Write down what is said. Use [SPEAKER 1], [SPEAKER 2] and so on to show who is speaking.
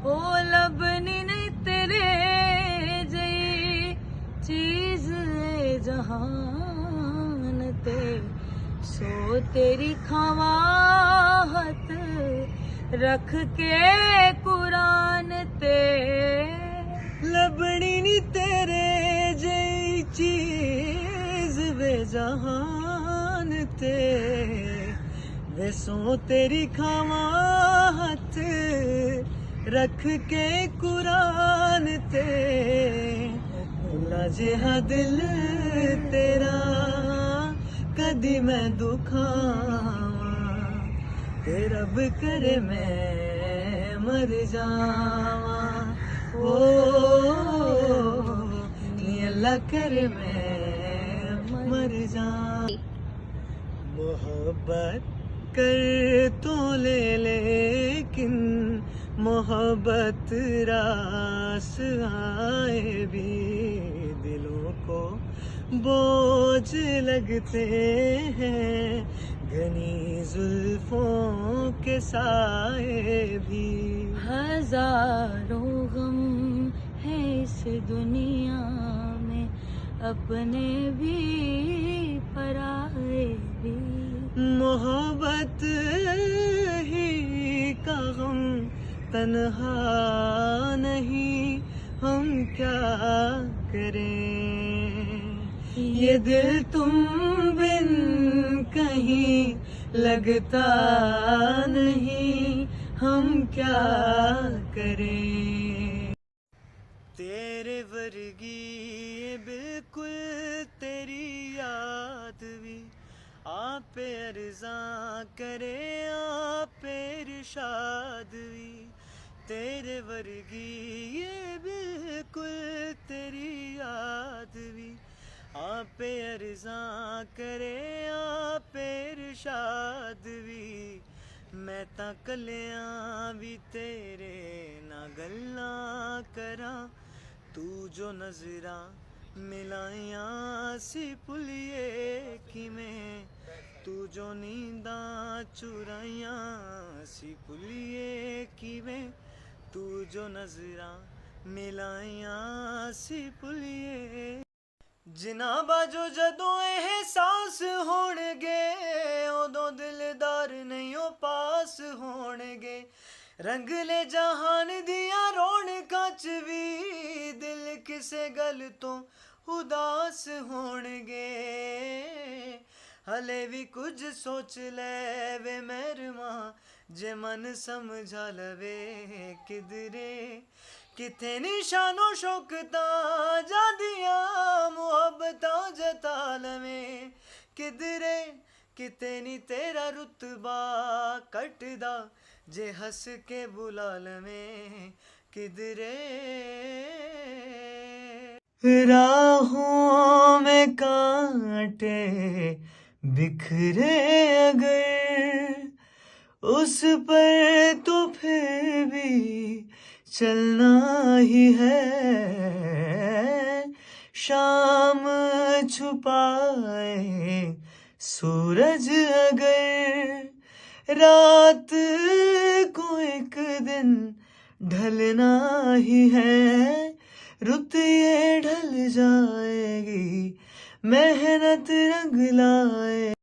[SPEAKER 1] ओ लबनी नहीं तेरे जई चीज जहान ते सो तेरी खवाहत रख के कुरान ते
[SPEAKER 2] लबनी नी तेरे जई चीज वे जहान ते वैसो तेरी खवाहत रख के कुरान ते जिहा दिल तेरा कदी मैं दुखावा ते रब करे मैं मर जावा ओ नी अल्लाह करे मैं मर जा। मोहब्बत कर तो ले लेकिन मोहब्बत रास आए भी दिलों को बोझ लगते हैं घनी जुल्फों के साए भी।
[SPEAKER 1] हजारों गम है इस दुनिया में अपने भी पराए भी।
[SPEAKER 2] मोहब्बत ही का गम तन्हा नहीं हम क्या करें ये दिल तुम बिन कहीं लगता नहीं हम क्या करें। तेरे वर्गी ये बिल्कुल तेरी याद भी आप अर्ज़ा करे आप इरशाद भी। तेरे वर्गी ये बिल्कुल तेरी याद भी आप अर्ज़ा करे आप इरशाद भी। मैं तां कलियां भी तेरे ना गल्लां करां तू जो नजरा मिलाइया सी भुलिए किवें तू जो नींदा चुराइया सी भुलिए किवें तू जो नजरा मिलाइया सी भुलिए। जिन्ना बाजो जदों एहसास होणगे उदों दिलदार नहीं ओ पास होणगे। रंगले जहान दिया रौनकां च भी दिल किसे गल तो उदास होणगे। हले भी कुछ सोच ले वे मेहरबां जे मन समझा लवे किधरे किथे निशानो शौकतां जादियां मुहब्बतां जता लवे किधरे किते नी तेरा रुतबा कटदा जे हंस के बुला लवे किधरे। राहों में कांटे बिखरे अगर उस पर तो फिर भी चलना ही है। शाम छुपाए सूरज अगर रात को एक दिन ढलना ही है। रुत ये ढल जाएगी मेहनत रंग लाए।